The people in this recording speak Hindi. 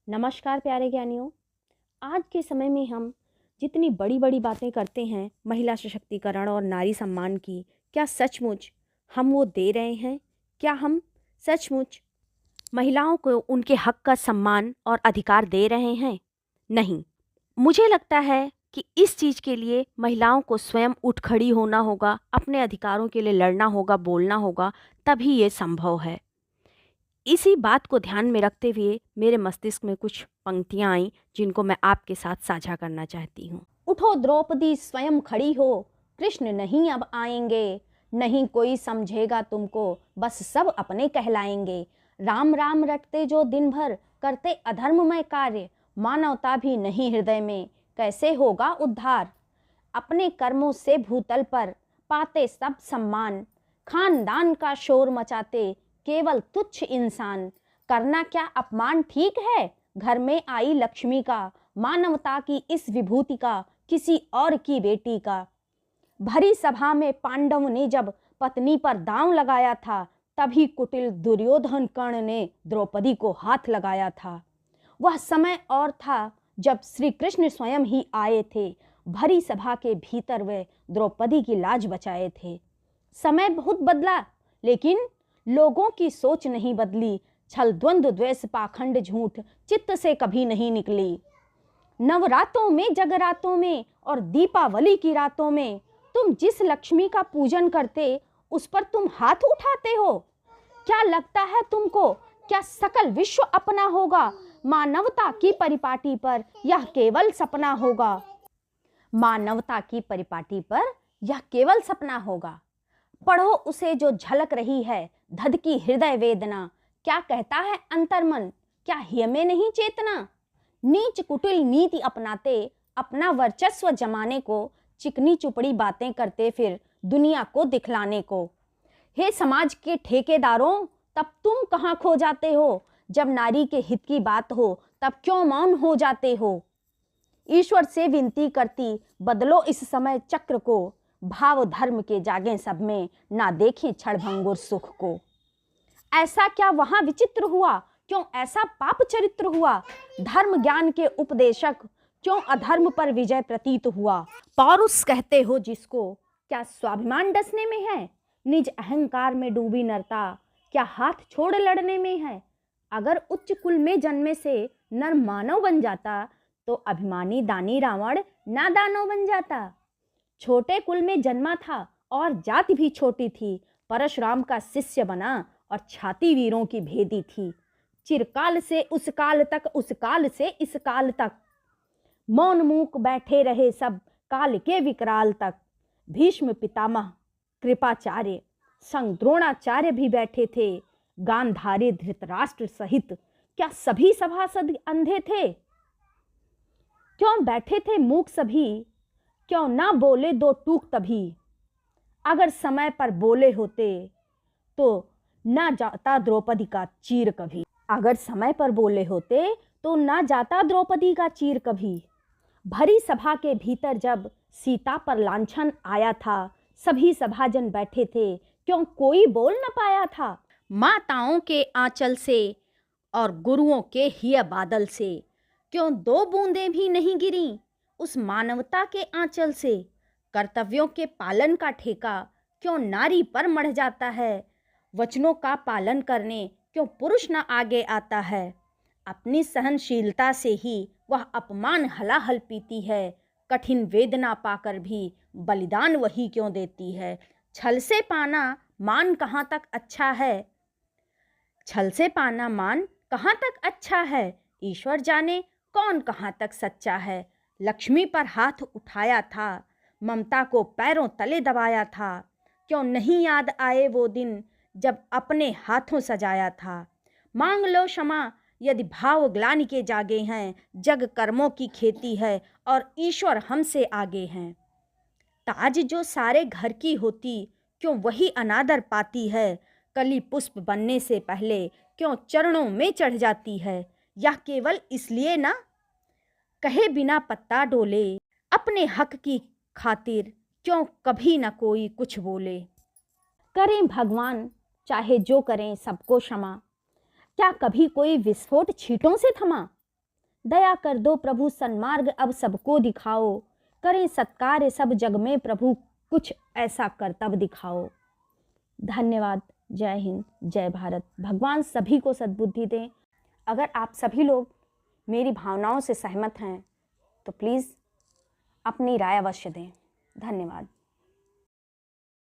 नमस्कार प्यारे ज्ञानियों। आज के समय में हम जितनी बड़ी बड़ी बातें करते हैं महिला सशक्तिकरण और नारी सम्मान की, क्या सचमुच हम वो दे रहे हैं? क्या हम सचमुच महिलाओं को उनके हक का सम्मान और अधिकार दे रहे हैं? नहीं। मुझे लगता है कि इस चीज़ के लिए महिलाओं को स्वयं उठ खड़ी होना होगा, अपने अधिकारों के लिए लड़ना होगा, बोलना होगा, तभी ये संभव है। इसी बात को ध्यान में रखते हुए मेरे मस्तिष्क में कुछ पंक्तियां आईं जिनको मैं आपके साथ साझा करना चाहती हूँ। उठो द्रौपदी स्वयं खड़ी हो, कृष्ण नहीं अब आएंगे, नहीं कोई समझेगा तुमको, बस सब अपने कहलाएंगे। राम राम रटते जो दिन भर, करते अधर्ममय कार्य, मानवता भी नहीं हृदय में, कैसे होगा उद्धार। अपने कर्मों से भूतल पर पाते सब सम्मान, खानदान का शोर मचाते केवल तुच्छ इंसान। करना क्या अपमान ठीक है, घर में आई लक्ष्मी का, मानवता की इस विभूति का, किसी और की बेटी का। भरी सभा में पांडव ने जब पत्नी पर दांव लगाया था, तभी कुटिल दुर्योधन कर्ण ने द्रौपदी को हाथ लगाया था। वह समय और था जब श्री कृष्ण स्वयं ही आए थे, भरी सभा के भीतर वे द्रौपदी की लाज बचाए थे। समय बहुत बदला, लेकिन लोगों की सोच नहीं बदली। छल द्वंद्व द्वेष पाखंड झूठ चित्त से कभी नहीं निकली। नवरातों में, जगरातों में और दीपावली की रातों में तुम जिस लक्ष्मी का पूजन करते, उस पर तुम हाथ उठाते हो। क्या लगता है तुमको, क्या सकल विश्व अपना होगा? मानवता की परिपाटी पर यह केवल सपना होगा। मानवता की परिपाटी पर यह केवल सपना होगा। पढ़ो उसे जो झलक रही है धधकी हृदय वेदना। क्या कहता है अंतर्मन, क्या हिय में नहीं चेतना। नीच कुटिल नीति अपनाते, अपना वर्चस्व जमाने को, चिकनी चुपड़ी बातें करते फिर दुनिया को दिखलाने को। हे समाज के ठेकेदारों, तब तुम कहाँ खो जाते हो? जब नारी के हित की बात हो, तब क्यों मौन हो जाते हो? ईश्वर से विनती करती, बदलो इस समय चक्र को, भाव धर्म के जागे सब में, ना देखें क्षणभंगुर सुख को। ऐसा क्या वहां विचित्र हुआ, क्यों ऐसा पाप चरित्र हुआ? धर्म ज्ञान के उपदेशक, क्यों अधर्म पर विजय प्रतीत हुआ? पौरुष कहते हो जिसको, क्या स्वाभिमान डसने में है? निज अहंकार में डूबी नरता, क्या हाथ छोड़ लड़ने में है? अगर उच्च कुल में जन्मे से नर मानव बन जाता, तो अभिमानी दानी रावण ना दानव बन जाता। छोटे कुल में जन्मा था और जाति भी छोटी थी, परशुराम का शिष्य बना और छाती वीरों की भेदी थी। चिरकाल से उस काल तक, उस काल से इस काल तक, मौन मूक बैठे रहे सब काल के विकराल तक। भीष्म पितामह कृपाचार्य संग द्रोणाचार्य भी बैठे थे, गांधारी धृतराष्ट्र सहित, क्या सभी सभासद अंधे थे? क्यों बैठे थे मूक सभी, क्यों ना बोले दो टूक तभी? अगर समय पर बोले होते, तो ना जाता द्रौपदी का चीर कभी। अगर समय पर बोले होते, तो ना जाता द्रौपदी का चीर कभी। भरी सभा के भीतर जब सीता पर लांछन आया था, सभी सभाजन बैठे थे, क्यों कोई बोल न पाया था? माताओं के आंचल से और गुरुओं के हिय बादल से, क्यों दो बूंदें भी नहीं गिरी उस मानवता के आंचल से? कर्तव्यों के पालन का ठेका क्यों नारी पर मढ़ जाता है? वचनों का पालन करने क्यों पुरुष न आगे आता है? अपनी सहनशीलता से ही वह अपमान हलाहल पीती है, कठिन वेदना पाकर भी बलिदान वही क्यों देती है? छल से पाना मान कहाँ तक अच्छा है? छल से पाना मान कहाँ तक अच्छा है? ईश्वर जाने कौन कहाँ तक सच्चा है। लक्ष्मी पर हाथ उठाया था, ममता को पैरों तले दबाया था, क्यों नहीं याद आए वो दिन जब अपने हाथों सजाया था? मांग लो क्षमा यदि भाव ग्लानि के जागे हैं, जग कर्मों की खेती है और ईश्वर हमसे आगे हैं। ताज जो सारे घर की होती, क्यों वही अनादर पाती है? कली पुष्प बनने से पहले क्यों चरणों में चढ़ जाती है? यह केवल इसलिए ना कहे बिना पत्ता डोले, अपने हक की खातिर क्यों कभी ना कोई कुछ बोले। करें भगवान चाहे जो करें सबको क्षमा, क्या कभी कोई विस्फोट छींटों से थमा? दया कर दो प्रभु, सन्मार्ग अब सबको दिखाओ। करें सत्कार्य सब जग में प्रभु, कुछ ऐसा कर्तव्य दिखाओ। धन्यवाद। जय हिंद, जय भारत। भगवान सभी को सद्बुद्धि दें। अगर आप सभी लोग मेरी भावनाओं से सहमत हैं तो प्लीज़ अपनी राय अवश्य दें। धन्यवाद।